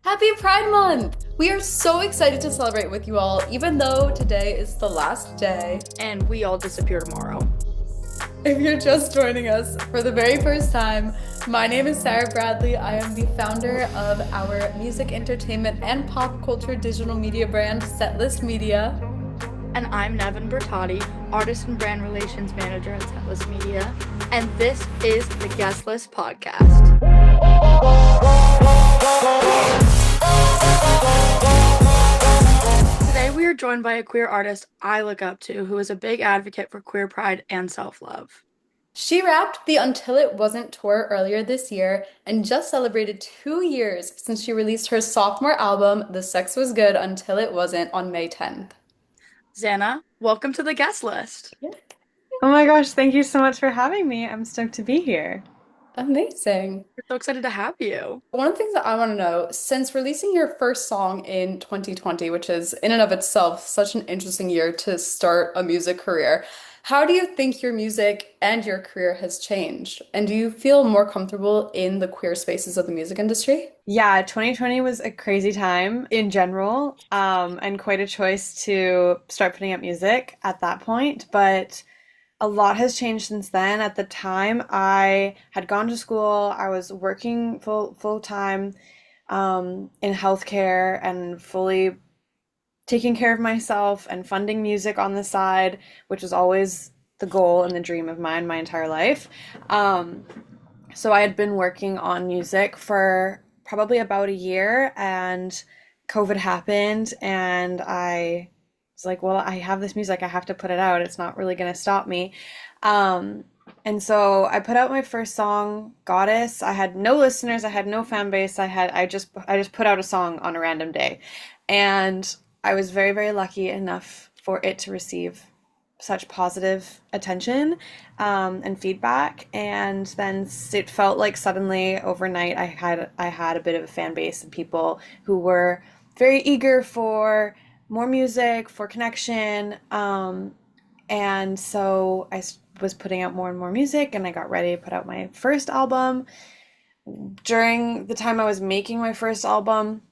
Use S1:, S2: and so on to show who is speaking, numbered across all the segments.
S1: Happy Pride Month! We are so excited to celebrate with you all, even though today is the last day.
S2: And we all disappear tomorrow.
S1: If you're just joining us for the very first time, my name is Sarah Bradley. I am the founder of our music, entertainment, and pop culture digital media brand, Setlist Media.
S2: And I'm Neven Bertotti, Artist and Brand Relations Manager at Setlist Media. And this is the Guest List Podcast. Today we are joined by a queer artist I look up to who is a big advocate for queer pride and self-love.
S1: She wrapped the Until It Wasn't tour earlier this year and just celebrated 2 years since she released her sophomore album, The Sex Was Good Until It Wasn't, on May 10th.
S2: Xana, welcome to the Guest List.
S1: Yeah.
S3: Oh my gosh, thank you so much for having me. I'm stoked to be here.
S1: Amazing.
S2: We're so excited to have you.
S1: One of the things that I want to know, since releasing your first song in 2020, which is in and of itself such an interesting year to start a music career, how do you think your music and your career has changed? And do you feel more comfortable in the queer spaces of the music industry?
S3: Yeah, 2020 was a crazy time in general, and quite a choice to start putting out music at that point. But a lot has changed since then. At the time, I had gone to school. I was working full time, in healthcare and fully taking care of myself and funding music on the side, which was always the goal and the dream of mine my entire life. So I had been working on music for probably about a year, and COVID happened, and I was like, well, I have this music, I have to put it out. It's not really going to stop me. And so I put out my first song, Goddess. I had no listeners, I had no fan base. I just put out a song on a random day. And I was very, very lucky enough for it to receive such positive attention, and feedback. And then it felt like suddenly overnight I had a bit of a fan base and people who were very eager for more music, for connection. And so was putting out more and more music, and I got ready to put out my first album. During the time I was making my first album,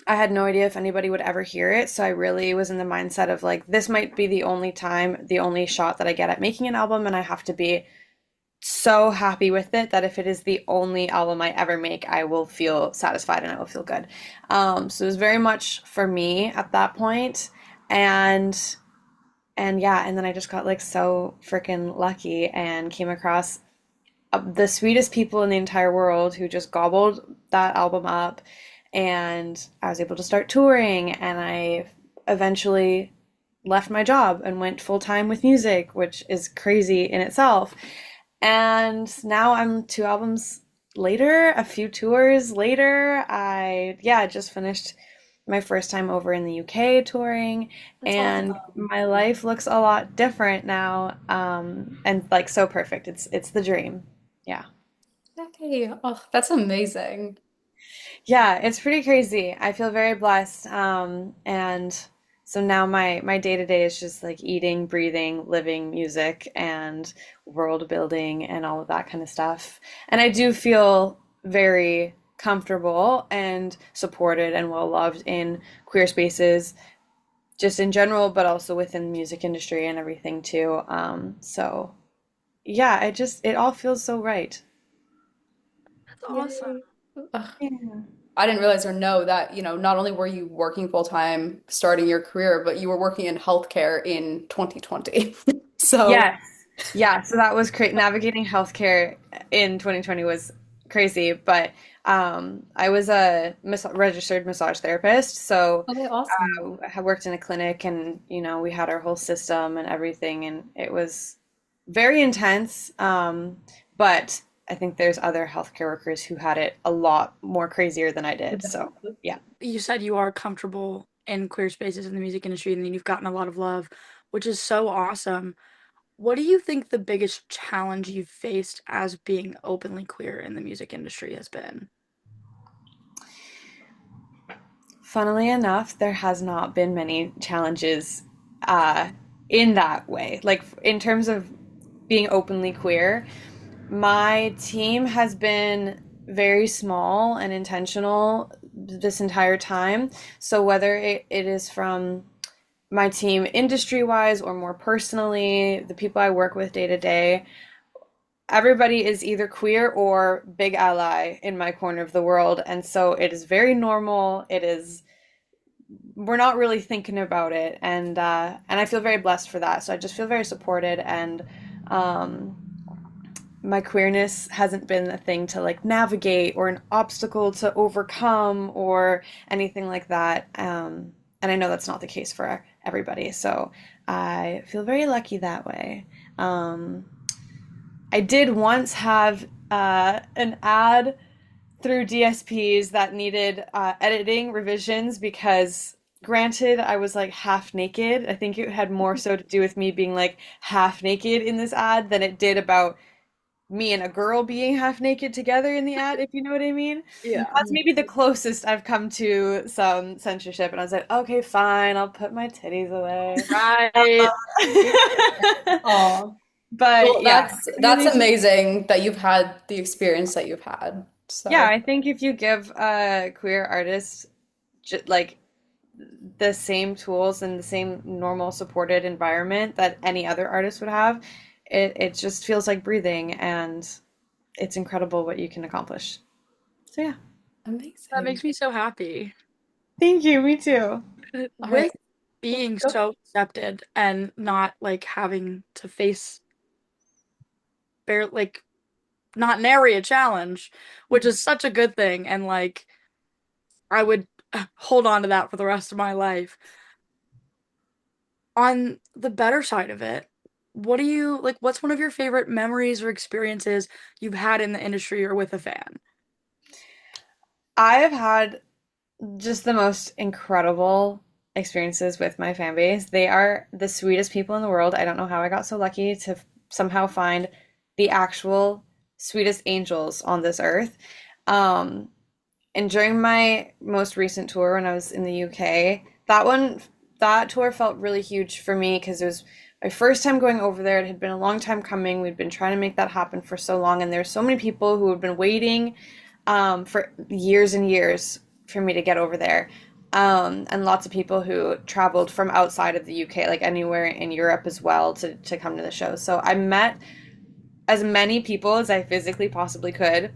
S3: I had no idea if anybody would ever hear it, so I really was in the mindset of like, this might be the only time, the only shot that I get at making an album, and I have to be so happy with it that if it is the only album I ever make, I will feel satisfied and I will feel good. So it was very much for me at that point, and yeah, and then I just got like so freaking lucky and came across the sweetest people in the entire world who just gobbled that album up, and I was able to start touring, and I eventually left my job and went full time with music, which is crazy in itself. And now I'm 2 albums later, a few tours later. I just finished my first time over in the UK touring,
S1: That's
S3: and
S1: awesome.
S3: my life looks a lot different now, and like so perfect. It's the dream. Yeah.
S1: Okay. Oh, that's amazing.
S3: Yeah, it's pretty crazy. I feel very blessed. And so now my day to day is just like eating, breathing, living music and world building and all of that kind of stuff. And I do feel very comfortable and supported and well loved in queer spaces, just in general, but also within the music industry and everything too. So yeah, it all feels so right.
S2: That's awesome.
S1: Yay. Ugh.
S3: Yeah.
S1: I didn't realize or know that, not only were you working full time starting your career, but you were working in healthcare in 2020. So,
S3: Yes. Yeah, so that was great. Navigating healthcare in 2020 was crazy, but I was a registered massage therapist, so
S1: okay, awesome.
S3: I worked in a clinic, and we had our whole system and everything, and it was very intense. But I think there's other healthcare workers who had it a lot more crazier than I did. So yeah.
S2: You said you are comfortable in queer spaces in the music industry and then you've gotten a lot of love, which is so awesome. What do you think the biggest challenge you've faced as being openly queer in the music industry has been?
S3: Funnily enough, there has not been many challenges uh, in that way. Like in terms of being openly queer, my team has been very small and intentional this entire time. So whether it is from my team industry wise or more personally, the people I work with day to day, everybody is either queer or big ally in my corner of the world. And so it is very normal. It is, we're not really thinking about it. And I feel very blessed for that. So I just feel very supported, and um my queerness hasn't been a thing to like navigate or an obstacle to overcome or anything like that. And I know that's not the case for everybody. So I feel very lucky that way. Um, I did once have an ad through DSPs that needed editing revisions because, granted, I was like half naked. I think it had more so to do with me being like half naked in this ad than it did about me and a girl being half naked together in the ad, if you know what I mean.
S1: Yeah.
S3: That's maybe the closest I've come to some censorship, and I was like, okay, fine, I'll put my titties away.
S2: Right.
S1: Oh.
S3: But
S1: Well,
S3: yeah,
S1: that's
S3: really just,
S1: amazing that you've had the experience that you've had.
S3: yeah,
S1: So,
S3: I think if you give a queer artist like the same tools and the same normal supported environment that any other artist would have, it just feels like breathing, and it's incredible what you can accomplish. So yeah.
S2: That
S1: amazing.
S2: makes me so happy.
S3: Thank you, me too.
S1: All right.
S2: With being
S1: Go.
S2: so accepted and not like having to face bare like not nary a challenge, which is such a good thing. And like I would hold on to that for the rest of my life. On the better side of it, what do you like? What's one of your favorite memories or experiences you've had in the industry or with a fan?
S3: I have had just the most incredible experiences with my fan base. They are the sweetest people in the world. I don't know how I got so lucky to somehow find the actual sweetest angels on this earth. Um, and during my most recent tour when I was in the UK, that tour felt really huge for me because it was my first time going over there. It had been a long time coming. We'd been trying to make that happen for so long, and there were so many people who had been waiting for years and years for me to get over there. And lots of people who traveled from outside of the UK, like anywhere in Europe as well, to come to the show. So I met as many people as I physically possibly could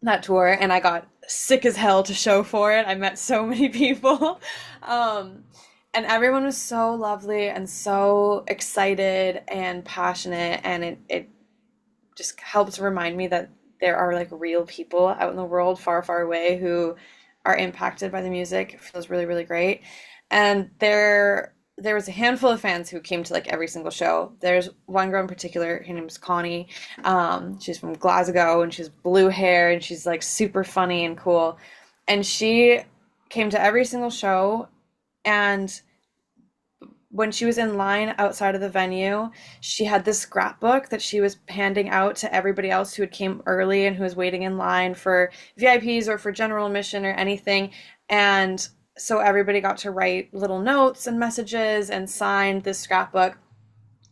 S3: that tour, and I got sick as hell to show for it. I met so many people. Um, and everyone was so lovely and so excited and passionate, and it just helps remind me that there are like real people out in the world far, far away who are impacted by the music. It feels really, really great. And there was a handful of fans who came to like every single show. There's one girl in particular, her name's Connie. She's from Glasgow, and she's blue hair, and she's like super funny and cool. And she came to every single show, and when she was in line outside of the venue, she had this scrapbook that she was handing out to everybody else who had came early and who was waiting in line for VIPs or for general admission or anything. And so everybody got to write little notes and messages and sign this scrapbook.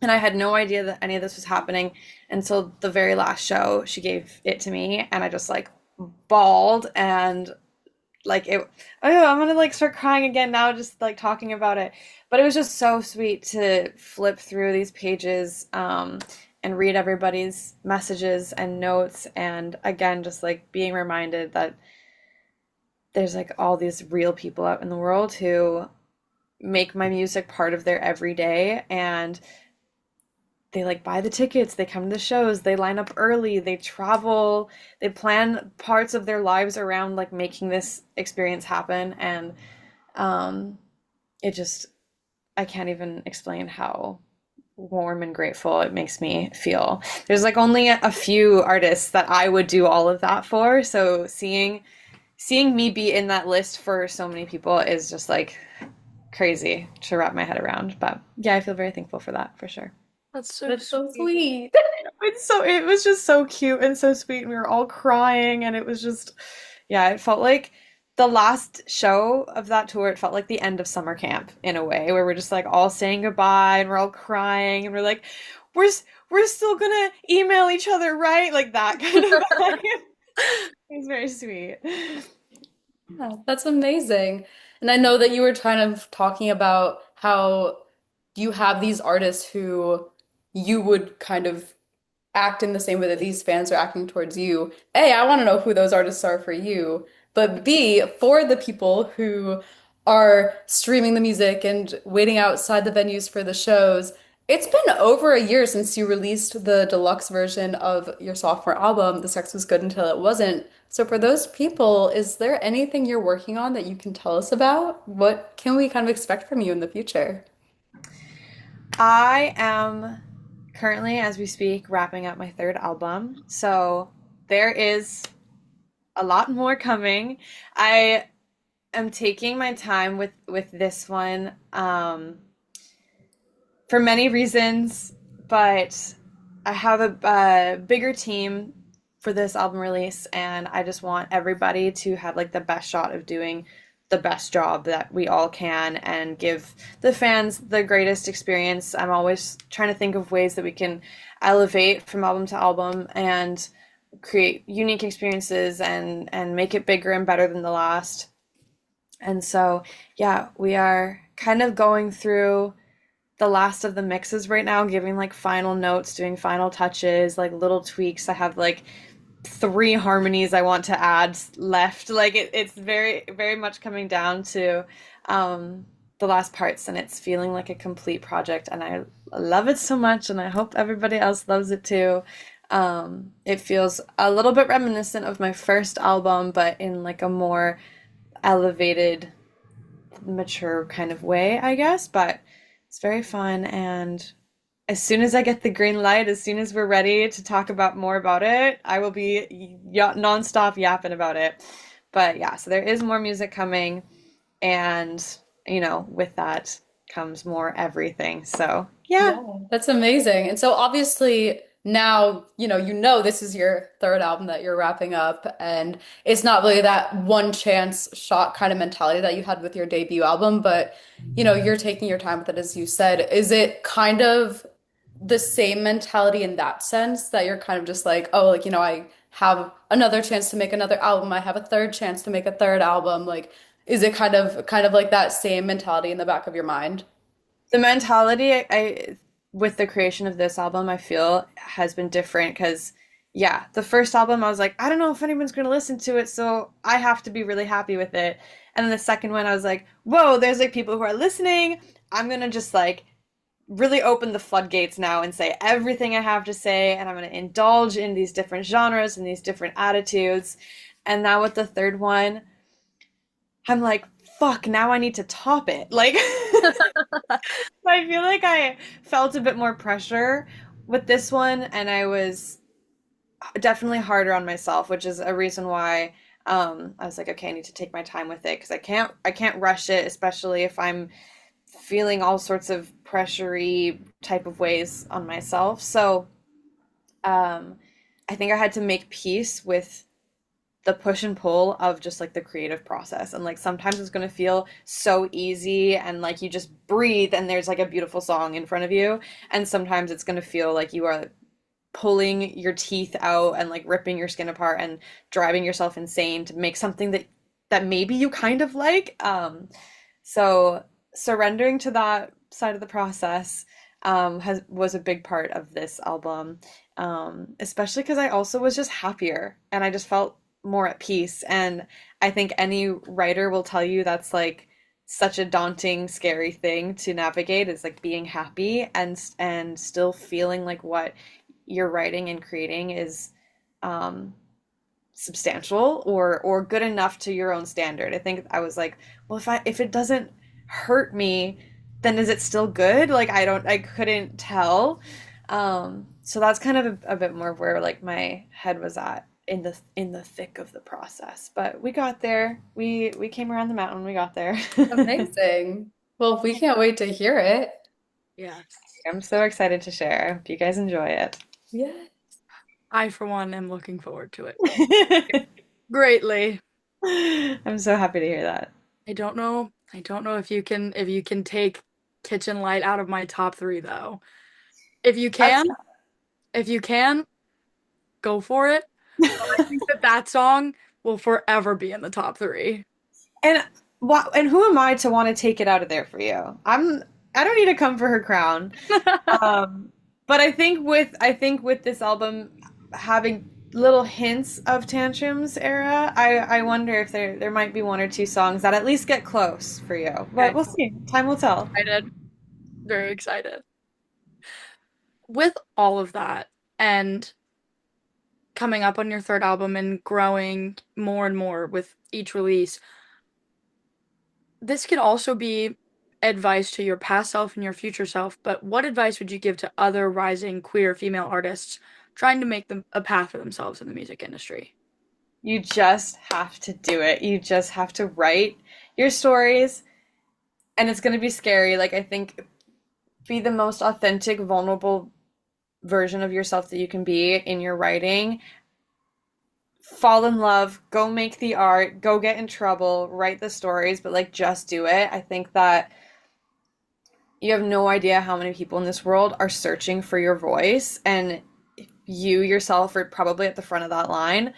S3: And I had no idea that any of this was happening until the very last show. She gave it to me, and I just like bawled, and like it, oh, I'm gonna like start crying again now just like talking about it. But it was just so sweet to flip through these pages, and read everybody's messages and notes, and again just like being reminded that there's like all these real people out in the world who make my music part of their everyday, and they like buy the tickets, they come to the shows, they line up early, they travel, they plan parts of their lives around like making this experience happen. And um it just, I can't even explain how warm and grateful it makes me feel. There's like only a few artists that I would do all of that for, so seeing me be in that list for so many people is just like crazy to wrap my head around. But yeah, I feel very thankful for that for sure.
S2: That's so
S1: That's so
S2: sweet.
S1: sweet.
S3: It was just so cute and so sweet, and we were all crying, and it was just, yeah, it felt like the last show of that tour. It felt like the end of summer camp in a way, where we're just like all saying goodbye, and we're all crying, and we're like, we're we're still gonna email each other, right? Like that kind of vibe. It was very sweet.
S1: Yeah, that's amazing. And I know that you were kind of talking about how you have these artists who you would kind of act in the same way that these fans are acting towards you. A, I want to know who those artists are for you. But B, for the people who are streaming the music and waiting outside the venues for the shows, it's been over a year since you released the deluxe version of your sophomore album, The Sex Was Good Until It Wasn't. So for those people, is there anything you're working on that you can tell us about? What can we kind of expect from you in the future?
S3: I am currently, as we speak, wrapping up my third album. So there is a lot more coming. I am taking my time with this one for many reasons, but I have a bigger team for this album release, and I just want everybody to have like the best shot of doing the best job that we all can and give the fans the greatest experience. I'm always trying to think of ways that we can elevate from album to album and create unique experiences and make it bigger and better than the last. And so, yeah, we are kind of going through the last of the mixes right now, giving like final notes, doing final touches, like little tweaks. I have like three harmonies I want to add left. Like it's very much coming down to the last parts, and it's feeling like a complete project. And I love it so much, and I hope everybody else loves it too. It feels a little bit reminiscent of my first album, but in like a more elevated, mature kind of way, I guess. But it's very fun, and as soon as I get the green light, as soon as we're ready to talk about more about it, I will be nonstop yapping about it. But yeah, so there is more music coming, and with that comes more everything. So yeah.
S1: Yeah, that's amazing. And so obviously now, you know this is your third album that you're wrapping up, and it's not really that one chance shot kind of mentality that you had with your debut album, but you're taking your time with it, as you said. Is it kind of the same mentality in that sense that you're kind of just like, oh, like, I have another chance to make another album. I have a third chance to make a third album. Like, is it kind of like that same mentality in the back of your mind?
S3: The mentality I with the creation of this album, I feel has been different because yeah, the first album I was like, I don't know if anyone's going to listen to it, so I have to be really happy with it. And then the second one I was like, whoa, there's like people who are listening. I'm going to just like really open the floodgates now and say everything I have to say, and I'm going to indulge in these different genres and these different attitudes. And now with the third one, I'm like, fuck, now I need to top it. Like, I feel like I felt a bit more pressure with this one, and I was definitely harder on myself, which is a reason why I was like, okay, I need to take my time with it because I can't rush it, especially if I'm feeling all sorts of pressury type of ways on myself. So um, I think I had to make peace with the push and pull of just like the creative process. And like sometimes it's going to feel so easy and like you just breathe and there's like a beautiful song in front of you. And sometimes it's going to feel like you are pulling your teeth out and like ripping your skin apart and driving yourself insane to make something that maybe you kind of like. So surrendering to that side of the process has was a big part of this album, especially because I also was just happier and I just felt more at peace. And I think any writer will tell you that's like such a daunting, scary thing to navigate is like being happy and still feeling like what you're writing and creating is um, substantial or good enough to your own standard. I think I was like, well, if it doesn't hurt me, then is it still good? Like I couldn't tell. So that's kind of a bit more where like my head was at in the thick of the process. But we got there. We came around the mountain. We got there.
S1: Amazing. Well, we can't wait to hear it.
S2: Yes.
S3: I'm so excited to share. Hope you guys enjoy
S1: Yeah.
S2: I, for one, am looking forward to it
S3: it.
S2: greatly.
S3: I'm so happy to hear that.
S2: I don't know. I don't know if you can take Kitchen Light out of my top three though. If you
S3: That's
S2: can, if you can, go for it. But I think that song will forever be in the top three.
S3: And and who am I to want to take it out of there for you? I don't need to come for her crown. Um, but I think with this album having little hints of Tantrums era, I wonder if there might be one or two songs that at least get close for you. But
S2: Okay,
S3: we'll see. Time will tell.
S2: excited. Very excited. With all of that and coming up on your third album and growing more and more with each release, this could also be advice to your past self and your future self, but what advice would you give to other rising queer female artists trying to make them a path for themselves in the music industry?
S3: You just have to do it. You just have to write your stories, and it's going to be scary. Like, I think be the most authentic, vulnerable version of yourself that you can be in your writing. Fall in love, go make the art, go get in trouble, write the stories, but like just do it. I think that you have no idea how many people in this world are searching for your voice, and you yourself are probably at the front of that line,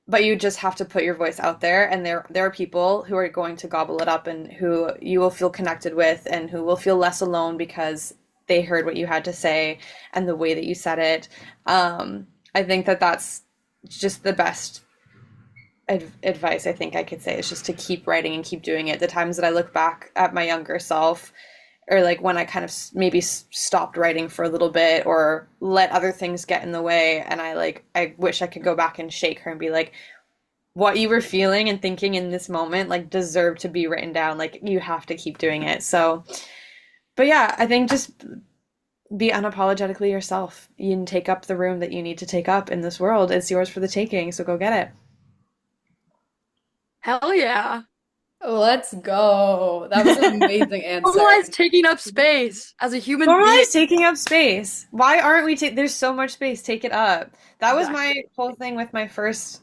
S3: but you just have to put your voice out there, and there are people who are going to gobble it up and who you will feel connected with and who will feel less alone because they heard what you had to say and the way that you said it. I think that that's just the best advice I think I could say is just to keep writing and keep doing it. The times that I look back at my younger self, or like when I kind of maybe stopped writing for a little bit or let other things get in the way, and I wish I could go back and shake her and be like, what you were feeling and thinking in this moment like deserved to be written down. Like you have to keep doing it. So, but yeah, I think just be unapologetically yourself. You can take up the room that you need to take up in this world. It's yours for the taking, so go get it.
S2: Hell yeah.
S1: Let's go. That was an amazing answer.
S2: Normalize taking up space as a human being.
S3: Normalize taking up space. Why aren't we there's so much space. Take it up. That was my
S2: Exactly.
S3: whole thing with my first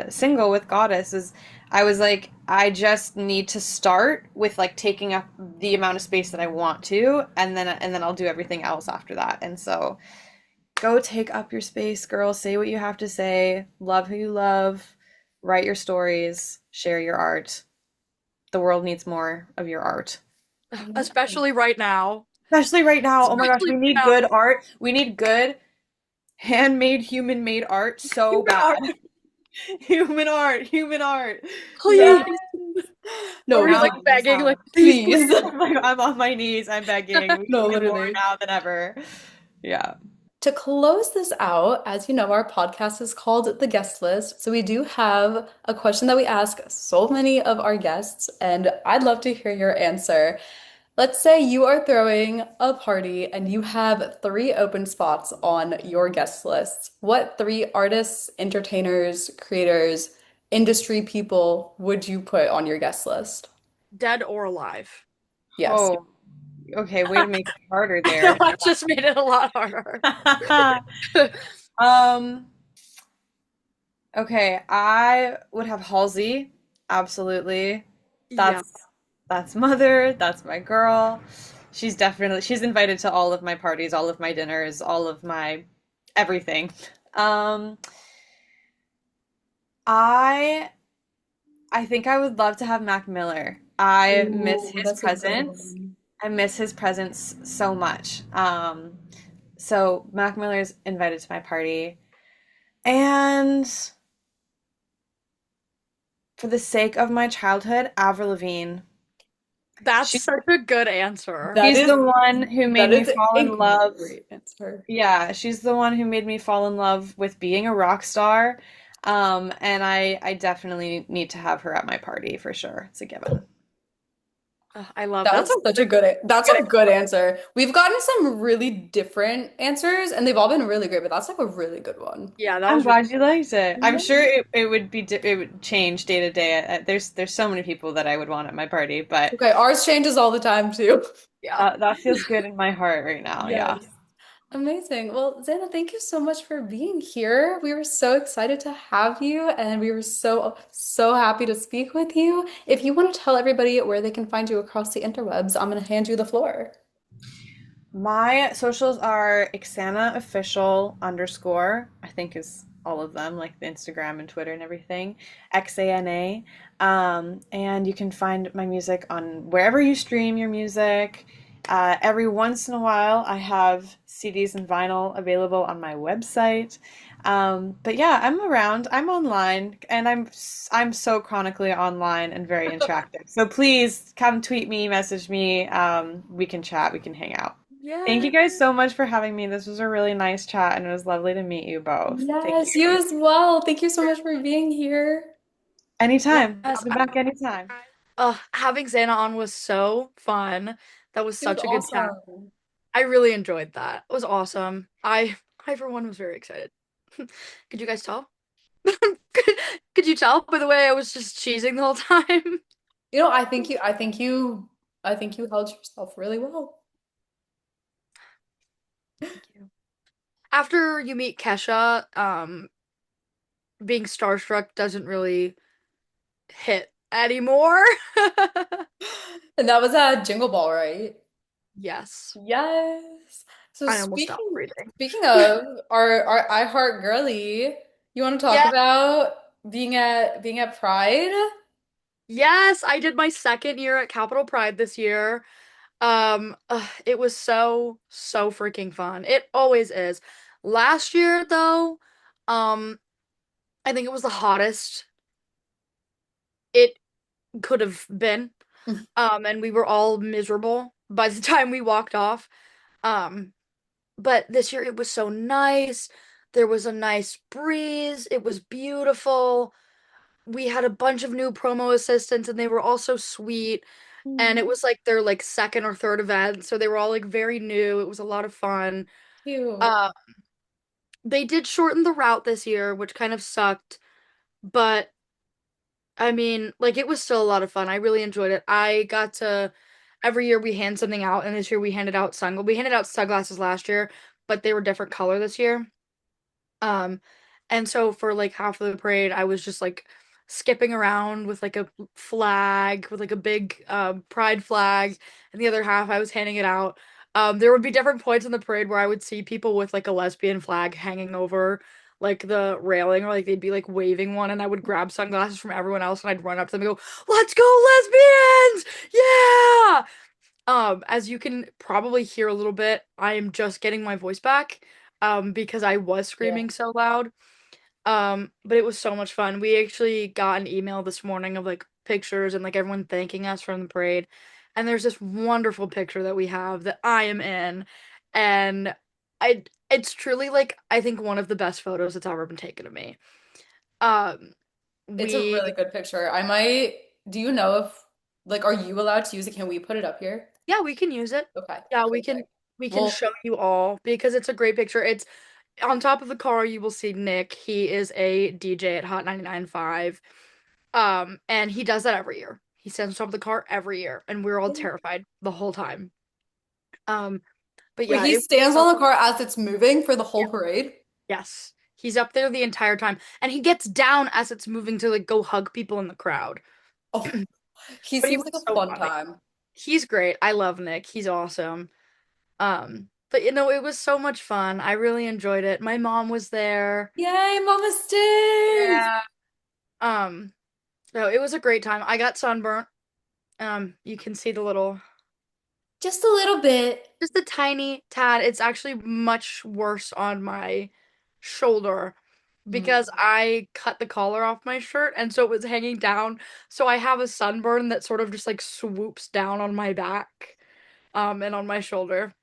S3: single with Goddess is I was like, I just need to start with like taking up the amount of space that I want to, and then I'll do everything else after that. And so go take up your space, girl. Say what you have to say. Love who you love. Write your stories. Share your art. The world needs more of your art.
S2: Especially right now.
S3: Especially right now. Oh my gosh,
S2: Especially
S3: we
S2: right
S3: need
S2: now.
S3: good art. We need good handmade, human made art so
S2: Human
S3: bad.
S2: art,
S3: Human art, human art.
S1: Yes.
S2: please. Or
S1: No,
S2: we
S1: we
S3: Now,
S2: like
S1: need this
S2: begging, like,
S1: now.
S2: please,
S1: Please.
S2: please.
S3: I'm on my knees. I'm begging. We
S1: No,
S3: need it more
S1: literally.
S3: now than ever. Yeah.
S1: To close this out, as you know, our podcast is called The Guest List. So we do have a question that we ask so many of our guests, and I'd love to hear your answer. Let's say you are throwing a party and you have three open spots on your guest list. What three artists, entertainers, creators, industry people would you put on your guest list?
S2: Dead or alive.
S1: Yes.
S3: Oh, okay. Way to make it harder
S2: I know
S3: there.
S2: I just made it a lot harder.
S3: Um, okay, I would have Halsey. Absolutely.
S2: Yeah.
S3: That's that's mother, that's my girl. She's invited to all of my parties, all of my dinners, all of my everything. Um, I I think I would love to have Mac Miller. I miss
S1: Ooh,
S3: his
S1: that's a good
S3: presence.
S1: one.
S3: I miss his presence so much. So Mac Miller's invited to my party. And for the sake of my childhood, Avril Lavigne.
S2: That's
S3: She,
S2: such a good answer.
S1: That
S3: she's
S1: is
S3: the one who made
S1: that
S3: me
S1: is
S3: fall
S1: a
S3: in love.
S1: great answer.
S3: Yeah, she's the one who made me fall in love with being a rock star. And I definitely need to have her at my party for sure. It's a given.
S2: Ugh, I love
S1: That's such a that's
S2: good
S1: a good
S2: answer.
S1: answer. We've gotten some really different answers and they've all been really great, but that's like a really good one.
S2: Yeah, that
S3: I'm
S2: was really
S3: glad you liked it. I'm
S1: Yeah.
S3: sure it would it would change day to day. There's so many people that I would want at my party, but
S1: Okay, ours changes all the time too.
S2: yeah.
S3: that feels good in my heart right now. Yeah.
S1: Yes. Amazing. Well, Xana, thank you so much for being here. We were so excited to have you, and we were so happy to speak with you. If you want to tell everybody where they can find you across the interwebs, I'm going to hand you the floor.
S3: My socials are Xana official underscore, I think is all of them, like the Instagram and Twitter and everything. Xana. And you can find my music on wherever you stream your music. Every once in a while, I have CDs and vinyl available on my website. But yeah, I'm around. I'm online, and I'm so chronically online and very interactive. So please come tweet me, message me. We can chat. We can hang out. Thank
S2: Yeah.
S3: you guys so much for having me. This was a really nice chat, and it was lovely to meet you both. Thank
S1: Yes, you
S3: you.
S1: as well. Thank you so much for being here.
S3: Anytime. I'll
S2: Yes.
S3: be back anytime.
S2: Having Xana on was so fun. That was
S1: It was
S2: such a good chat.
S1: awesome.
S2: I really enjoyed that. It was awesome. I for one was very excited. Could you guys tell? Could, could you tell by the way I was just cheesing the whole time?
S1: I think you held yourself really well.
S2: Thank you. After you meet Kesha, being starstruck doesn't really hit anymore.
S1: And that was a Jingle Ball, right?
S2: Yes.
S1: Yes. So
S2: I almost stopped breathing.
S1: speaking of our iHeart girly, you want to talk
S2: Yeah.
S1: about being at Pride?
S2: Yes, I did my second year at Capitol Pride this year. It was so freaking fun. It always is. Last year though, um, I think it was the hottest it could have been. And we were all miserable by the time we walked off. Um, but this year it was so nice. There was a nice breeze. It was beautiful. We had a bunch of new promo assistants and they were all so sweet. And it
S1: Mm,
S2: was like their like second or third event, so they were all like very new. It was a lot of fun.
S1: cute.
S2: Uh, they did shorten the route this year, which kind of sucked, but I mean, like it was still a lot of fun. I really enjoyed it. I got to every year we hand something out, and this year we handed out sunglasses last year, but they were different color this year. Um, and so for like half of the parade, I was just like skipping around with like a flag, with like a big pride flag, and the other half I was handing it out. There would be different points in the parade where I would see people with like a lesbian flag hanging over like the railing, or like they'd be like waving one, and I would grab sunglasses from everyone else and I'd run up to them and go, "Let's go, lesbians! Yeah!" As you can probably hear a little bit, I am just getting my voice back, because I was
S1: Yeah.
S2: screaming so loud. But it was so much fun. We actually got an email this morning of like pictures and like everyone thanking us from the parade. And there's this wonderful picture that we have that I am in, and it's truly like I think one of the best photos that's ever been taken of me. Um,
S1: It's a
S2: we
S1: really good picture. Do you know if, like, are you allowed to use it? Can we put it up here?
S2: Yeah, we can use it.
S1: Okay,
S2: Yeah,
S1: perfect.
S2: we can
S1: Well,
S2: show you all because it's a great picture. It's on top of the car you will see Nick. He is a DJ at Hot 99.5. And he does that every year. He stands on top of the car every year, and we're all terrified the whole time. Um, but
S1: wait,
S2: yeah,
S1: he
S2: it was
S1: stands
S2: so
S1: on the car as it's moving for the whole parade?
S2: yes. He's up there the entire time, and he gets down as it's moving to like go hug people in the crowd.
S1: Oh, he
S2: But he
S1: seems
S2: was
S1: like a
S2: so
S1: fun
S2: funny.
S1: time.
S2: He's great. I love Nick. He's awesome. But it was so much fun. I really enjoyed it. My mom was there.
S1: Yay, Mama Stitch!
S2: Yeah. Um, so it was a great time. I got sunburnt. You can see the little,
S1: Just a little bit.
S2: just a tiny tad. It's actually much worse on my shoulder
S1: Mm.
S2: because I cut the collar off my shirt and so it was hanging down. So I have a sunburn that sort of just like swoops down on my back, and on my shoulder.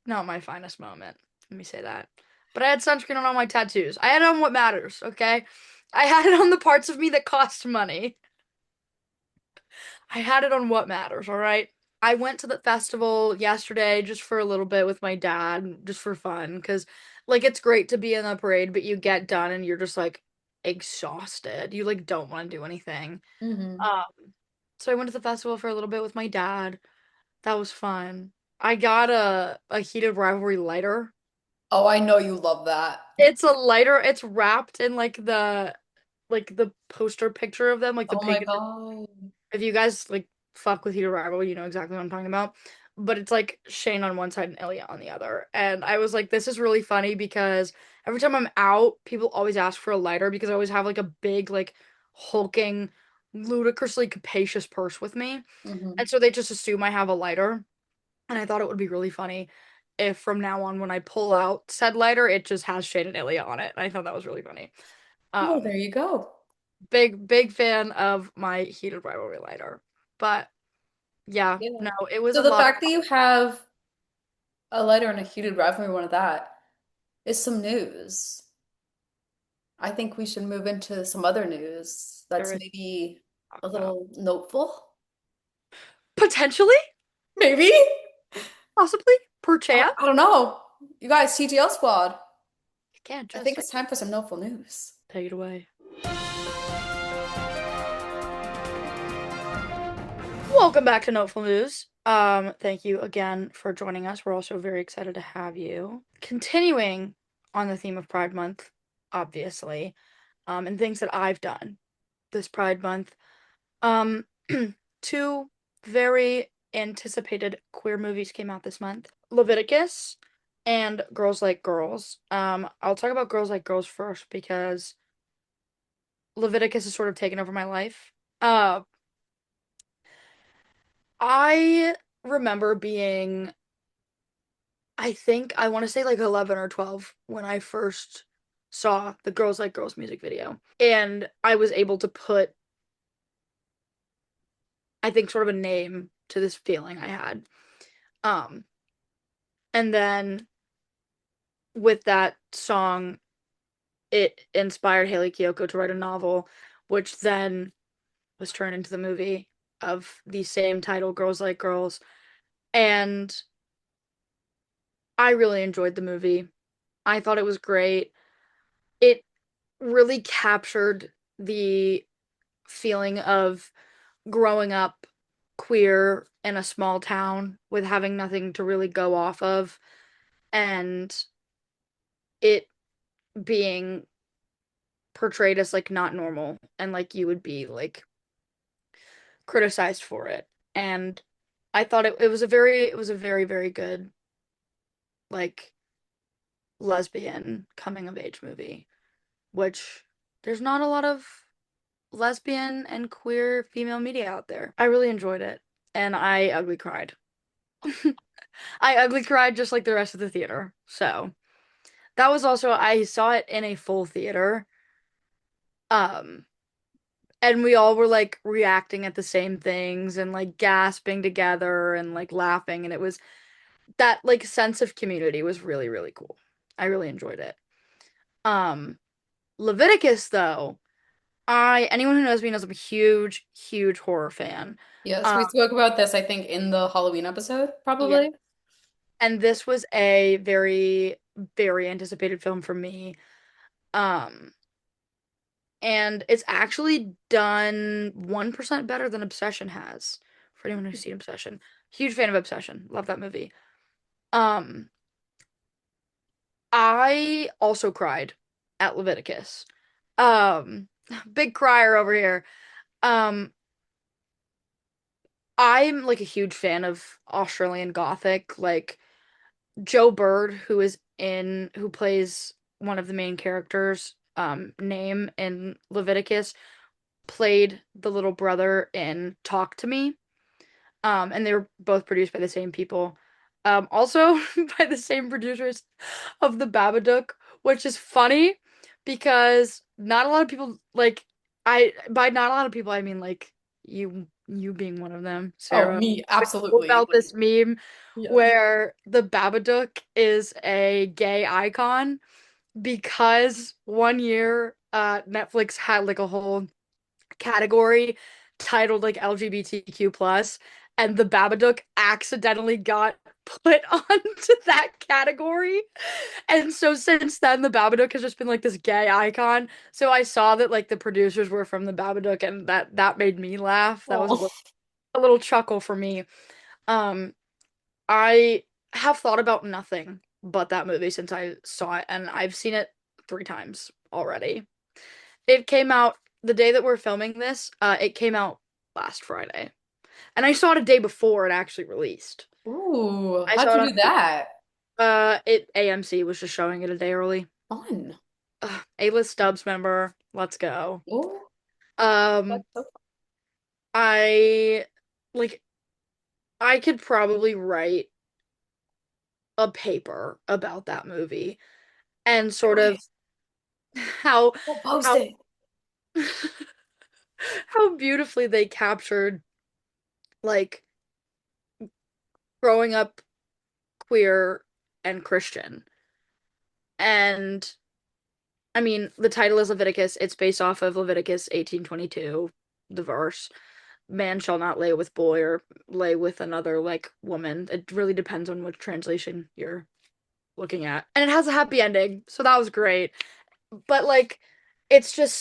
S2: Not my finest moment. Let me say that. But I had sunscreen on all my tattoos. I had it on what matters, okay? I had it on the parts of me that cost money. I had it on what matters, all right? I went to the festival yesterday just for a little bit with my dad, just for fun, because like it's great to be in the parade, but you get done and you're just like exhausted. You like don't want to do anything.
S1: Hmm.
S2: Um, so I went to the festival for a little bit with my dad. That was fun. I got a heated rivalry lighter.
S1: Oh, I know you love that.
S2: It's a lighter. It's wrapped in like the poster picture of them, like the
S1: Oh my
S2: pig.
S1: God.
S2: If you guys like fuck with Heater Rival, you know exactly what I'm talking about. but it's like Shane on one side and Ilya on the other. And I was like, this is really funny because every time I'm out, people always ask for a lighter because I always have like a big, like hulking, ludicrously capacious purse with me.
S1: Hmm.
S2: And so they just assume I have a lighter. And I thought it would be really funny if from now on when I pull out said lighter, it just has Shane and Ilya on it. And I thought that was really funny.
S1: Oh,
S2: Um,
S1: there you go.
S2: big fan of my heated rivalry lighter. But yeah,
S1: Yeah.
S2: no, it was
S1: So
S2: a
S1: the
S2: lot of
S1: fact that you have a lighter and a heated rivalry, one of that, is some news. I think we should move into some other news
S2: there
S1: that's
S2: is to
S1: maybe
S2: talk
S1: a
S2: about.
S1: little noteful.
S2: Potentially,
S1: Maybe?
S2: possibly,
S1: I,
S2: perchance.
S1: I don't know. You guys, TTL squad.
S2: I can't
S1: I
S2: just
S1: think
S2: say
S1: it's time for some noteful news.
S2: take it away. Welcome back to Noteful News. Thank you again for joining us. We're also very excited to have you. Continuing on the theme of Pride Month, obviously, and things that I've done this Pride Month. Um, two very anticipated queer movies came out this month. Leviticus and Girls Like Girls. I'll talk about Girls Like Girls first because Leviticus has sort of taken over my life. Uh, I remember being, I think I want to say like 11 or 12 when I first saw the Girls Like Girls music video. And I was able to put, I think, sort of a name to this feeling I had. Um, and then with that song, it inspired Haley Kiyoko to write a novel, which then was turned into the movie of the same title, Girls Like Girls. And I really enjoyed the movie. I thought it was great. It really captured the feeling of growing up queer in a small town with having nothing to really go off of and it being portrayed as like not normal and like you would be like criticized for it. And I thought it was a very, very good like lesbian coming of age movie, which there's not a lot of lesbian and queer female media out there. I really enjoyed it and I ugly cried. I ugly cried just like the rest of the theater. So that was also I saw it in a full theater. Um and we all were like reacting at the same things and like gasping together and like laughing and it was that like sense of community was really really cool. I really enjoyed it. Um Leviticus though, I anyone who knows me knows I'm a huge horror fan.
S1: Yes,
S2: Um
S1: we spoke about this, I think, in the Halloween episode,
S2: yeah,
S1: probably.
S2: and this was a very anticipated film for me. Um and it's actually done 1% better than Obsession has. For anyone who's seen Obsession. Huge fan of Obsession. Love that movie. Um, I also cried at Leviticus. Um, big crier over here. Um, I'm like a huge fan of Australian Gothic. Like Joe Bird, who plays one of the main characters, name in Leviticus, played the little brother in Talk to Me. And they were both produced by the same people. Also by the same producers of The Babadook, which is funny because not a lot of people like I by not a lot of people I mean like you being one of them,
S1: Oh,
S2: Sarah.
S1: me,
S2: Know
S1: absolutely.
S2: about this meme
S1: Yes.
S2: where the Babadook is a gay icon because one year Netflix had like a whole category titled like LGBTQ plus, and the Babadook accidentally got put onto that category. And so since then, the Babadook has just been like this gay icon. So I saw that like the producers were from the Babadook, and that made me laugh. That was
S1: Oh.
S2: a little chuckle for me. Um, I have thought about nothing but that movie since I saw it, and I've seen it 3 times already. It came out the day that we're filming this. It came out last Friday, and I saw it a day before it actually released.
S1: Ooh,
S2: I
S1: how'd
S2: saw
S1: you
S2: it
S1: do that?
S2: it AMC was just showing it a day early.
S1: Fun.
S2: A-list Stubbs member. Let's go.
S1: Ooh, that's
S2: Um,
S1: so
S2: I like I could probably write a paper about that movie and sort
S1: fun.
S2: of how
S1: We'll post
S2: how
S1: it.
S2: how beautifully they captured like growing up queer and Christian. And I mean, the title is Leviticus. It's based off of Leviticus 18:22, the verse, man shall not lay with boy or lay with another like woman. It really depends on which translation you're looking at. And it has a happy ending, so that was great. But like it's just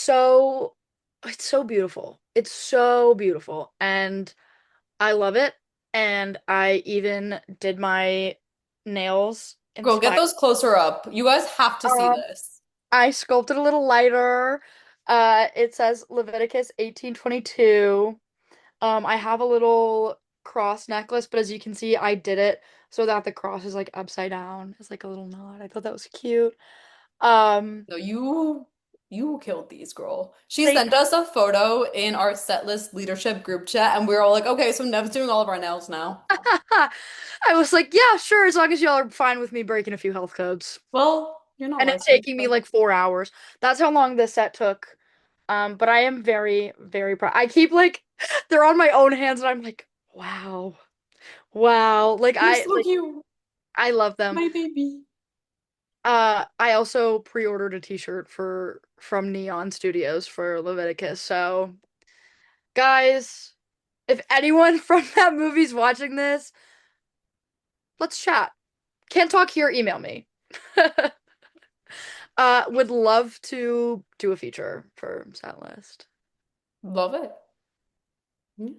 S2: it's so beautiful. It's so beautiful and I love it. And I even did my nails
S1: Girl, get
S2: inspired.
S1: those closer up. You guys have to see
S2: Um,
S1: this.
S2: I sculpted a little lighter. It says Leviticus 18:22. I have a little cross necklace, but as you can see, I did it so that the cross is like upside down. It's like a little nod. I thought that was cute. Um,
S1: No, you killed these, girl. She
S2: thank
S1: sent us a photo in our set list leadership group chat, and we were all like, okay, so Nev's doing all of our nails now.
S2: I was like, yeah, sure, as long as y'all are fine with me breaking a few health codes.
S1: Well, you're not
S2: And it
S1: licensed,
S2: taking me
S1: so
S2: like 4 hours. That's how long this set took. But I am very, very proud. I keep like they're on my own hands, and I'm like, wow, wow.
S1: you're so cute,
S2: I love them.
S1: my baby.
S2: I also pre-ordered a t-shirt for from Neon Studios for Leviticus. So, guys, if anyone from that movie's watching this, let's chat. Can't talk here, email me. Would love to do a feature for Setlist.
S1: Love it. Yeah.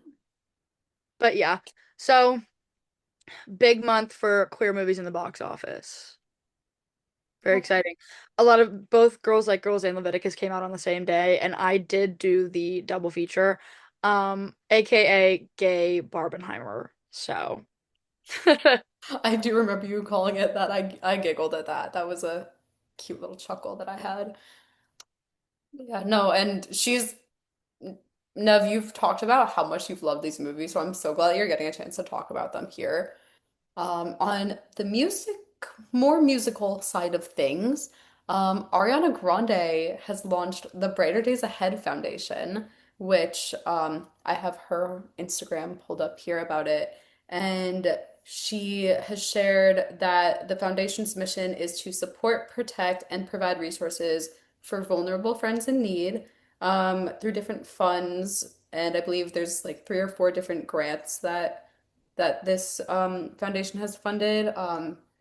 S2: But yeah, so big month for queer movies in the box office. Very exciting. A lot of both Girls Like Girls and Leviticus came out on the same day, and I did do the double feature, aka gay Barbenheimer. So
S1: I do remember you calling it that. I giggled at that. That was a cute little chuckle that I had. Yeah, no, and Nev, you've talked about how much you've loved these movies, so I'm so glad that you're getting a chance to talk about them here. On the more musical side of things, Ariana Grande has launched the Brighter Days Ahead Foundation, which I have her Instagram pulled up here about it. And she has shared that the foundation's mission is to support, protect, and provide resources for vulnerable friends in need through different funds. And I believe there's like three or four different grants that this foundation has funded.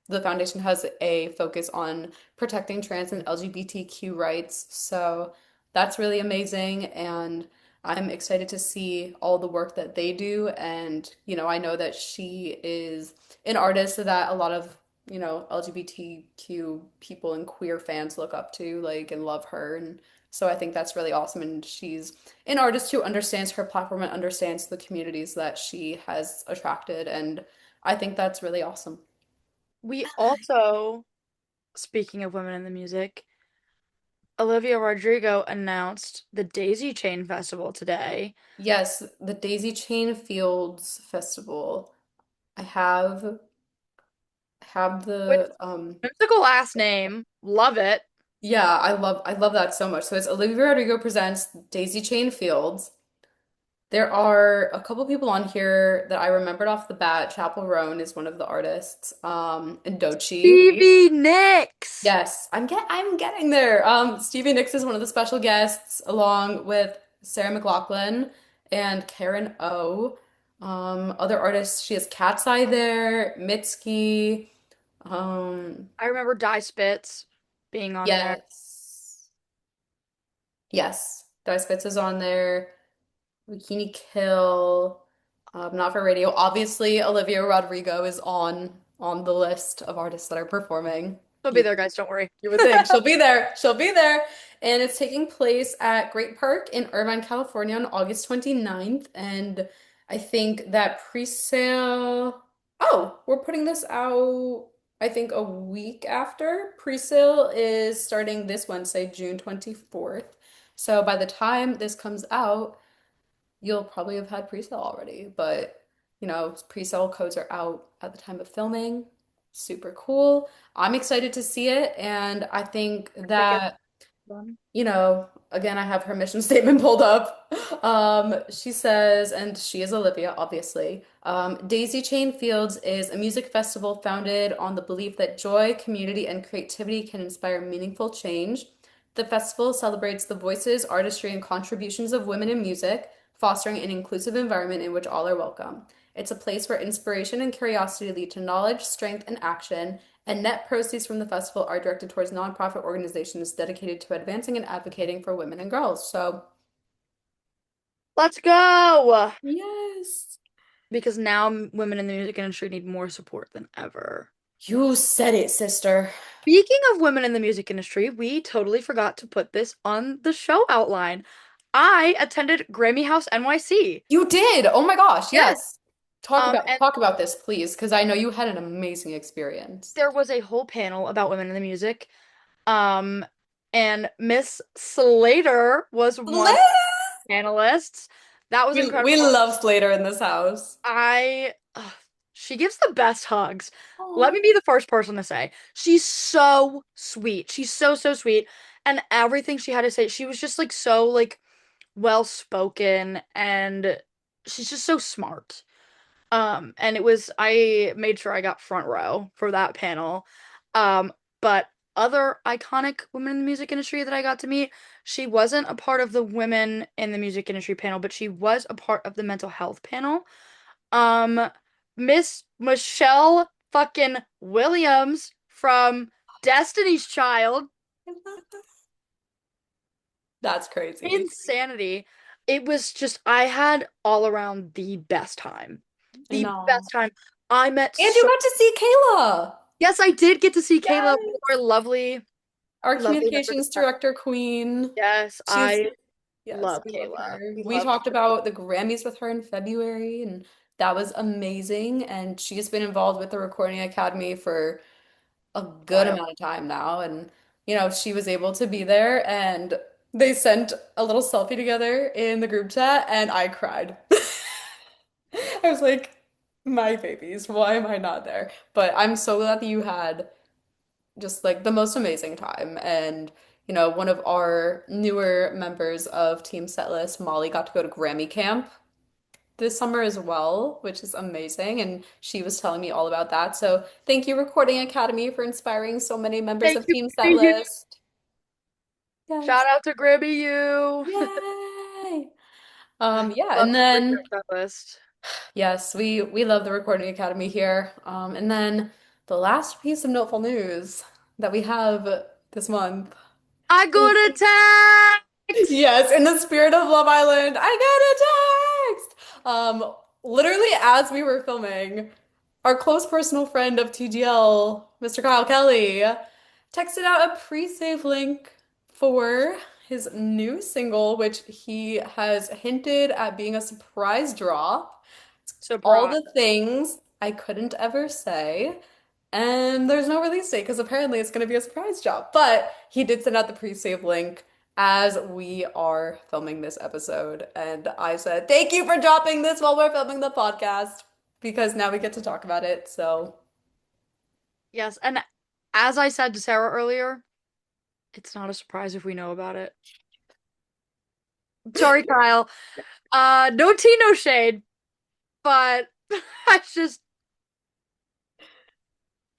S1: The foundation has a focus on protecting trans and LGBTQ rights, so that's really amazing, and I'm excited to see all the work that they do. And I know that she is an artist that a lot of LGBTQ people and queer fans look up to, like, and love her, and so I think that's really awesome. And she's an artist who understands her platform and understands the communities that she has attracted. And I think that's really awesome.
S2: we also, speaking of women in the music, Olivia Rodrigo announced the Daisy Chain Festival today.
S1: Yes, the Daisy Chain Fields Festival. I have
S2: Which
S1: the
S2: whimsical last name. Love it.
S1: yeah, I love that so much. So it's Olivia Rodrigo presents Daisy Chain Fields. There are a couple people on here that I remembered off the bat. Chapel Roan is one of the artists. And Doechii.
S2: Stevie Nicks.
S1: Yes, I'm getting there. Stevie Nicks is one of the special guests, along with Sarah McLachlan and Karen O. Other artists, she has Cat's Eye there, Mitski. Um,
S2: I remember Die Spitz being on there.
S1: yes, yes. Dice Fitz is on there. Bikini Kill. Not for radio. Obviously, Olivia Rodrigo is on the list of artists that are performing.
S2: She'll be there, guys. Don't worry.
S1: You would think she'll be there. She'll be there. And it's taking place at Great Park in Irvine, California on August 29th. And I think that pre-sale, Oh, we're putting this out, I think, a week after. Presale is starting this Wednesday, June 24th. So by the time this comes out, you'll probably have had presale already. But, presale codes are out at the time of filming. Super cool. I'm excited to see it. And I think
S2: Tickets
S1: that
S2: done.
S1: again, I have her mission statement pulled up. She says, and she is Olivia, obviously. Daisy Chain Fields is a music festival founded on the belief that joy, community, and creativity can inspire meaningful change. The festival celebrates the voices, artistry, and contributions of women in music, fostering an inclusive environment in which all are welcome. It's a place where inspiration and curiosity lead to knowledge, strength, and action, and net proceeds from the festival are directed towards nonprofit organizations dedicated to advancing and advocating for women and girls. So,
S2: Let's go!
S1: yes,
S2: Because now women in the music industry need more support than ever.
S1: you said it, sister.
S2: Speaking of women in the music industry, we totally forgot to put this on the show outline. I attended Grammy House NYC.
S1: You did. Oh my gosh,
S2: Yes.
S1: yes. Talk about
S2: And
S1: talk about this, please, because I know you had an amazing experience.
S2: there was a whole panel about women in the music. Um, and Miss Slater was one of the panelists. That was
S1: We
S2: incredible.
S1: love Slater in this house.
S2: She gives the best hugs. Let
S1: Oh,
S2: me be the first person to say, she's so sweet. She's so, so sweet. And everything she had to say, she was just like so like well spoken and she's just so smart. And I made sure I got front row for that panel. But other iconic women in the music industry that I got to meet, she wasn't a part of the women in the music industry panel, but she was a part of the mental health panel. Um, Miss Michelle fucking Williams from Destiny's Child.
S1: I love that. That's crazy.
S2: Insanity. It was just, I had all around the best time.
S1: I
S2: The
S1: know.
S2: best time. I met
S1: And you
S2: so,
S1: got to see Kayla.
S2: yes, I did get to see Kayla,
S1: Yes.
S2: our lovely,
S1: Our
S2: lovely members of
S1: communications
S2: that.
S1: director queen.
S2: Yes,
S1: She's
S2: I
S1: Yes,
S2: love
S1: we love
S2: Kayla.
S1: her.
S2: We
S1: We
S2: love
S1: talked
S2: Kayla.
S1: about the Grammys with her in February, and that was amazing. And she's been involved with the Recording Academy for a good
S2: Wild.
S1: amount of time now. And, she was able to be there, and they sent a little selfie together in the group chat, and I cried. I was like, my babies, why am I not there? But I'm so glad that you had just like the most amazing time. And, one of our newer members of Team Setlist, Molly, got to go to Grammy Camp this summer as well, which is amazing. And she was telling me all about that. So thank you, Recording Academy, for inspiring so many members
S2: Thank
S1: of
S2: you,
S1: Team
S2: Grammy U.
S1: Setlist.
S2: Shout
S1: Yes.
S2: out to Grammy U.
S1: Yay. Yeah,
S2: Love
S1: and
S2: to bring
S1: then
S2: that list.
S1: yes, we love the Recording Academy here. And then the last piece of noteful news that we have this month.
S2: I got a text.
S1: Yes, in the spirit of Love Island, I got a text. Literally as we were filming, our close personal friend of TGL, Mr. Kyle Kelly, texted out a pre-save link for his new single, which he has hinted at being a surprise drop. All
S2: Surprise.
S1: the things I couldn't ever say. And there's no release date because apparently it's going to be a surprise drop. But he did send out the pre-save link as we are filming this episode. And I said, thank you for dropping this while we're filming the podcast because now we get to talk about it. So,
S2: Yes, and as I said to Sarah earlier, it's not a surprise if we know about it. Sorry, Kyle. No tea, no shade, but that's just,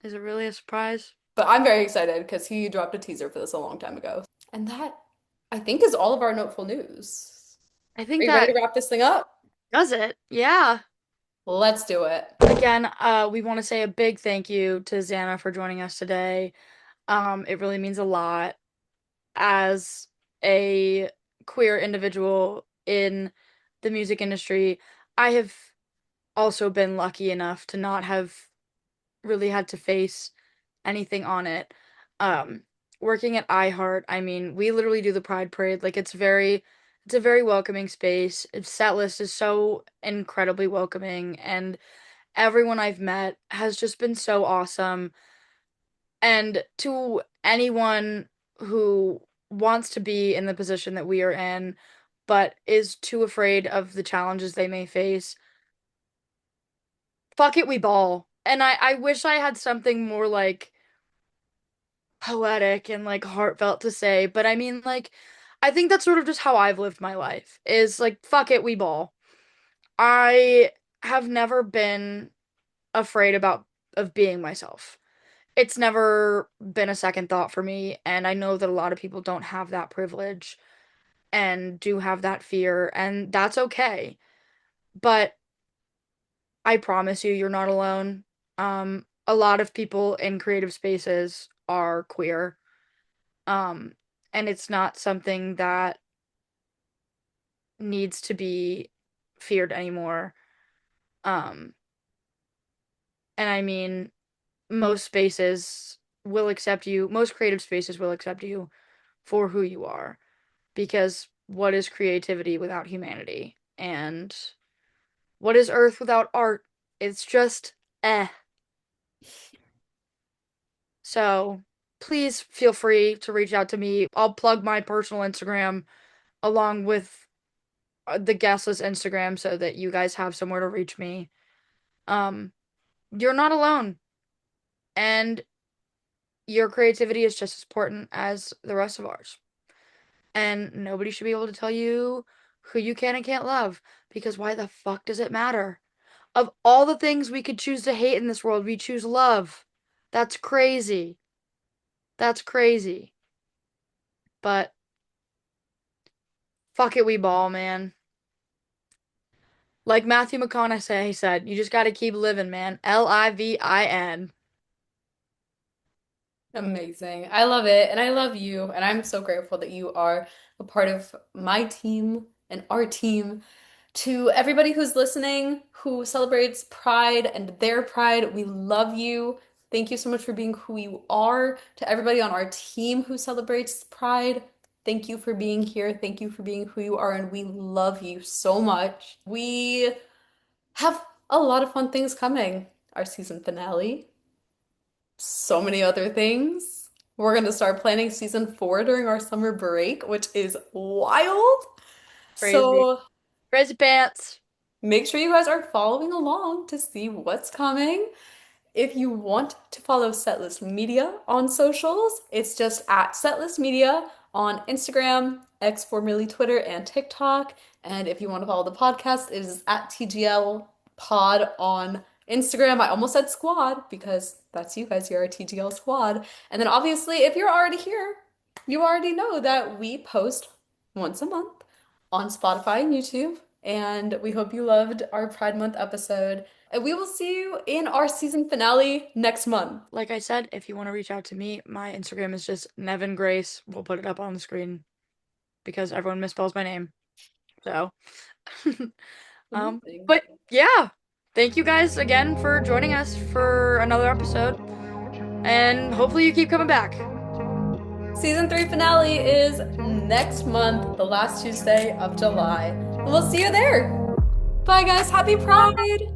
S2: is it really a surprise?
S1: but I'm very excited because he dropped a teaser for this a long time ago. And that, I think, is all of our noteful news.
S2: I
S1: Are
S2: think
S1: you ready
S2: that
S1: to wrap this thing up?
S2: does it. Yeah.
S1: Let's do it.
S2: Again, we want to say a big thank you to Xana for joining us today. It really means a lot as a queer individual in the music industry. I have also been lucky enough to not have really had to face anything on it. Um, Working at iHeart, I mean, we literally do the Pride Parade. Like it's a very welcoming space. Its set list is so incredibly welcoming and Everyone I've met has just been so awesome. And to anyone who wants to be in the position that we are in, but is too afraid of the challenges they may face, fuck it, we ball. And I wish I had something more like poetic and like heartfelt to say, but I mean, like, I think that's sort of just how I've lived my life is like, fuck it, we ball. I have never been afraid about of being myself. It's never been a second thought for me, and I know that a lot of people don't have that privilege and do have that fear, and that's okay. But I promise you, you're not alone. A lot of people in creative spaces are queer. Um, and it's not something that needs to be feared anymore. Um, and I mean, most spaces will accept you, most creative spaces will accept you for who you are. Because what is creativity without humanity? And what is Earth without art? It's just eh. So please feel free to reach out to me. I'll plug my personal Instagram along with the guestless Instagram so that you guys have somewhere to reach me. Um, you're not alone, and your creativity is just as important as the rest of ours. And nobody should be able to tell you who you can and can't love because why the fuck does it matter? Of all the things we could choose to hate in this world, we choose love. That's crazy. That's crazy. But fuck it, we ball, man. Like Matthew McConaughey said, you just gotta keep living, man. Livin.
S1: Amazing. I love it. And I love you. And I'm so grateful that you are a part of my team and our team. To everybody who's listening, who celebrates Pride and their Pride, we love you. Thank you so much for being who you are. To everybody on our team who celebrates Pride, thank you for being here. Thank you for being who you are. And we love you so much. We have a lot of fun things coming. Our season finale, so many other things. We're going to start planning season 4 during our summer break, which is wild.
S2: Crazy.
S1: So
S2: Crazy pants.
S1: make sure you guys are following along to see what's coming. If you want to follow Setlist Media on socials, it's just at Setlist Media on Instagram, X formerly Twitter, and TikTok. And if you want to follow the podcast, it is at TGL Pod on Instagram. I almost said squad because that's you guys, you're our TGL squad. And then obviously, if you're already here, you already know that we post once a month on Spotify and YouTube. And we hope you loved our Pride Month episode. And we will see you in our season finale next month.
S2: Like I said, if you want to reach out to me, my Instagram is just Neven Grace. We'll put it up on the screen because everyone misspells my name. So,
S1: Amazing.
S2: but yeah, thank you guys again for joining us for another episode, and hopefully you keep coming back.
S1: Season 3 finale is next month, the last Tuesday of July. We'll see you there. Bye, guys. Happy Pride.